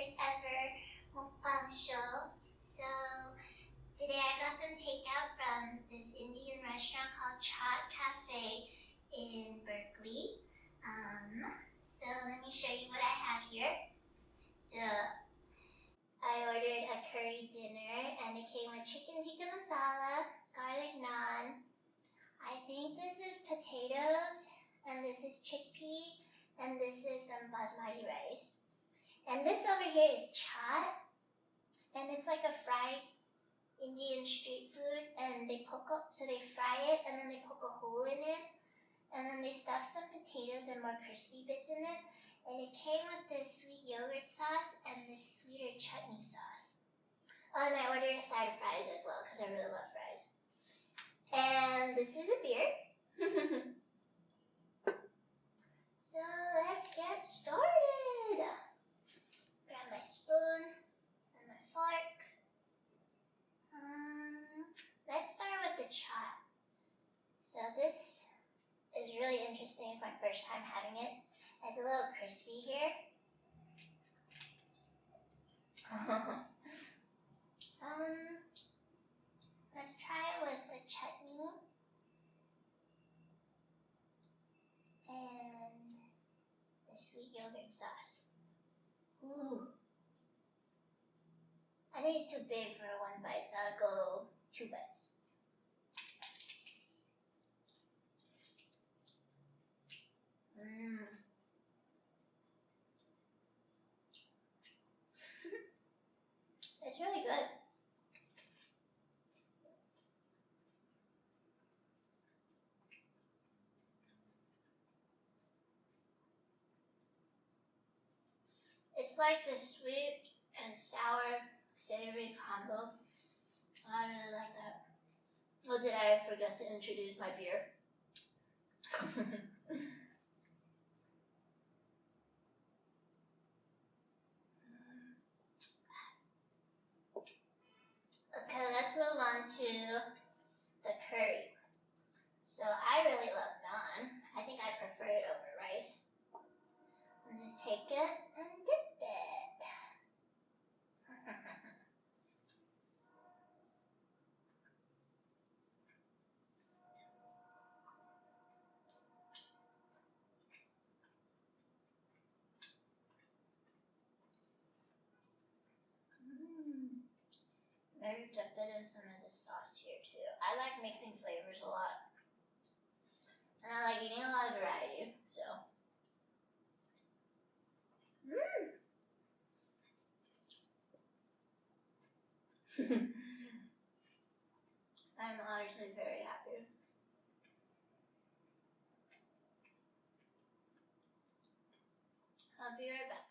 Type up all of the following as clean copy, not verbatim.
first ever mukbang show. So today I got some takeout from this Indian restaurant called Chaat Cafe in Berkeley. So let me show you what I have here. So I ordered a curry dinner and it came with chicken tikka masala, garlic naan. I think this is potatoes and this is chickpea and this is some basmati rice. And this over here is chaat, and it's like a fried Indian street food, and they fry it and then they poke a hole in it, and then they stuff some potatoes and more crispy bits in it, and it came with this sweet yogurt sauce and this sweeter chutney sauce. Oh, and I ordered a side of fries as well because I really love fries. And this is a beer. So let's get started. Grab my spoon and my fork. Let's start with the chaat. So this is really interesting. It's my first time having it. It's a little crispy here. Let's try it with the chutney and the sweet yogurt sauce. Ooh. I think it's too big for one bite, so I'll go 2 bites. It's really good. It's like the sweet and sour savory combo. I really like that. Oh, did I forget to introduce my beer? Okay, let's move on to the curry. So I really love naan. I think I prefer it over rice. Let's just take it and dip it. Maybe dip it in some of the sauce here too. I like mixing flavors a lot. And I like eating a lot of variety, so. I'm honestly very happy. I'll be right back.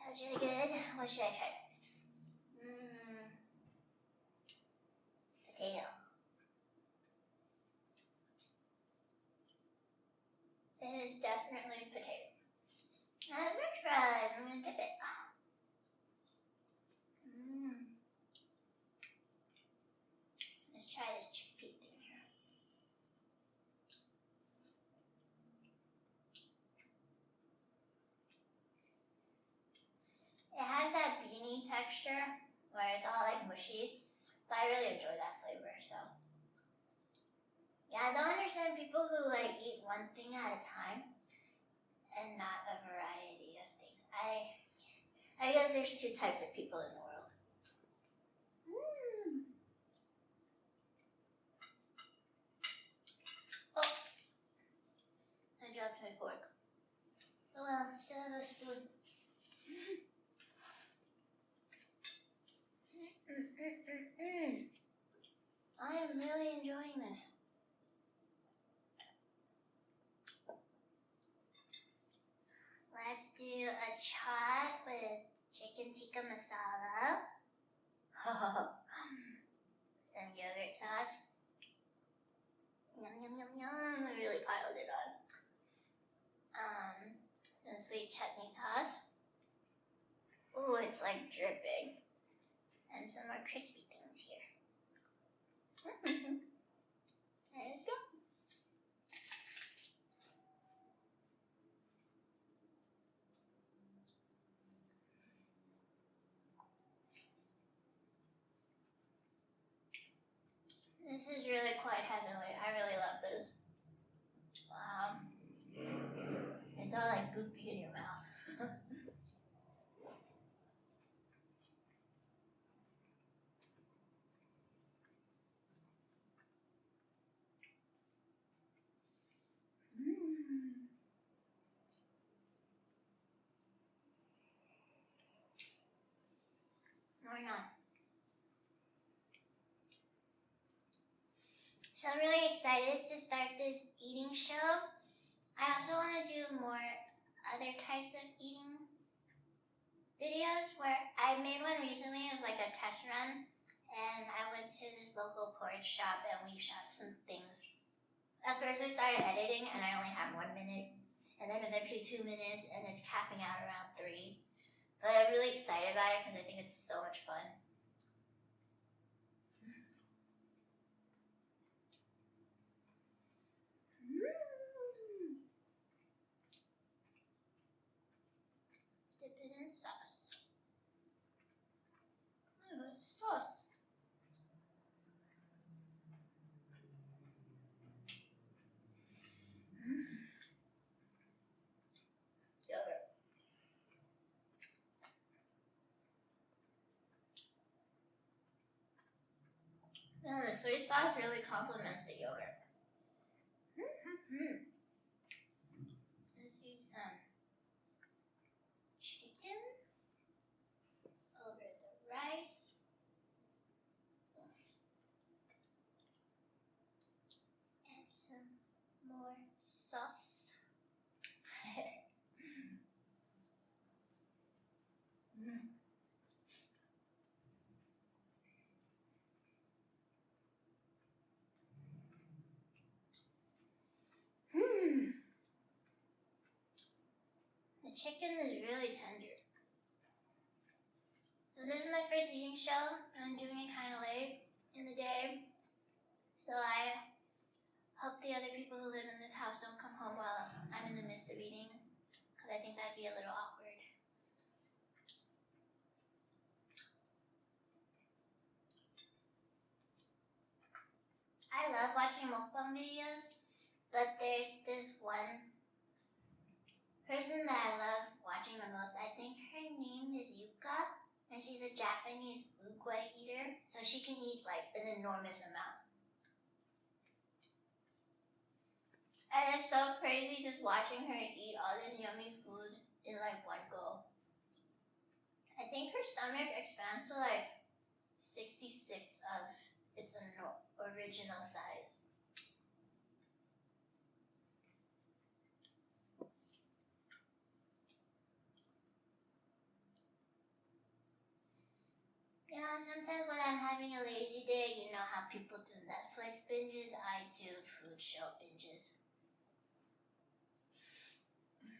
That was really good. What should I try next? Potato. It is definitely potato. French fries. I'm gonna dip it. Let's try this chickpea thing here. It has that beanie texture where it's all like mushy, but I really enjoy that flavor, so. Yeah, I don't understand people who like eat one thing at a time and not a variety of things. I guess there's 2 types of people in the world. Oh, I dropped my fork. Oh well, I still have a spoon. I am really enjoying this. Let's do a chaat with chicken tikka masala. Some yogurt sauce. Yum, yum, yum, yum. I really piled it on. sweet chutney sauce. Ooh, it's like dripping. And some more crispy things here. Let's go. This is really quite heavenly. I really love this. Wow. It's all like goopy in your mouth. Why not? So I'm really excited to start this eating show. I also want to do more other types of eating videos where I made one recently. It was like a test run, and I went to this local porridge shop and we shot some things. At first I started editing and I only had 1 minute, and then eventually 2 minutes, and it's capping out around 3. But I'm really excited about it because I think it's so much fun. Dip it in sauce. Oh, sauce. Yogurt. Yeah, the soy sauce really complements the yogurt. Let's eat some chicken over the rice. And some more sauce. The chicken is really tender. So this is my first eating show, and I'm doing it kind of late in the day. So I hope the other people who live in this house don't come home while I'm in the midst of eating, because I think that'd be a little awkward. I love watching mukbang videos, but there's this one person that I love watching the most. I think her name is Yuka, and she's a Japanese ukwe eater, so she can eat like an enormous amount. And it's so crazy just watching her eat all this yummy food in like one go. I think her stomach expands to like 66 of its original size. Yeah, sometimes when I'm having a lazy day, you know how people do Netflix binges, I do food show binges. No.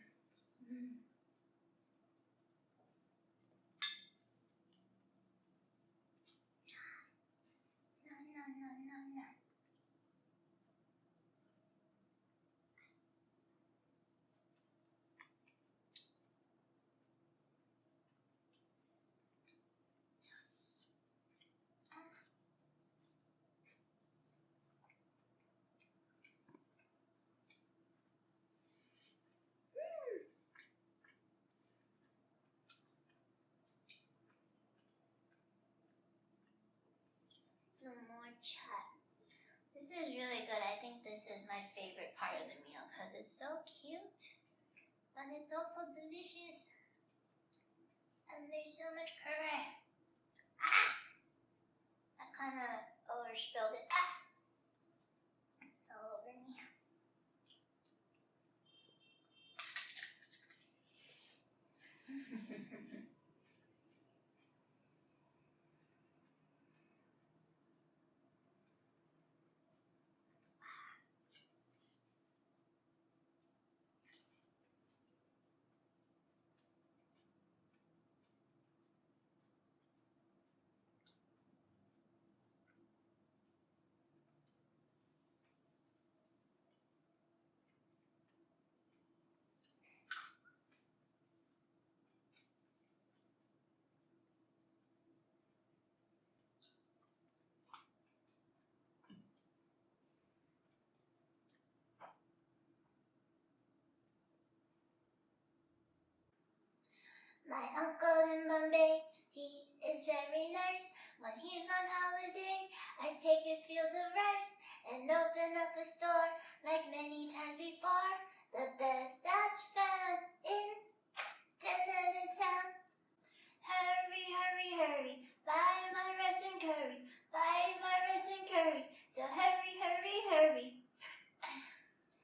Some more chaat. This is really good. I think this is my favorite part of the meal because it's so cute, but it's also delicious. And there's so much curry. I kind of overspilled it. It's all over me. My uncle in Bombay, he is very nice. When he's on holiday, I take his fields of rice and open up a store like many times before. The best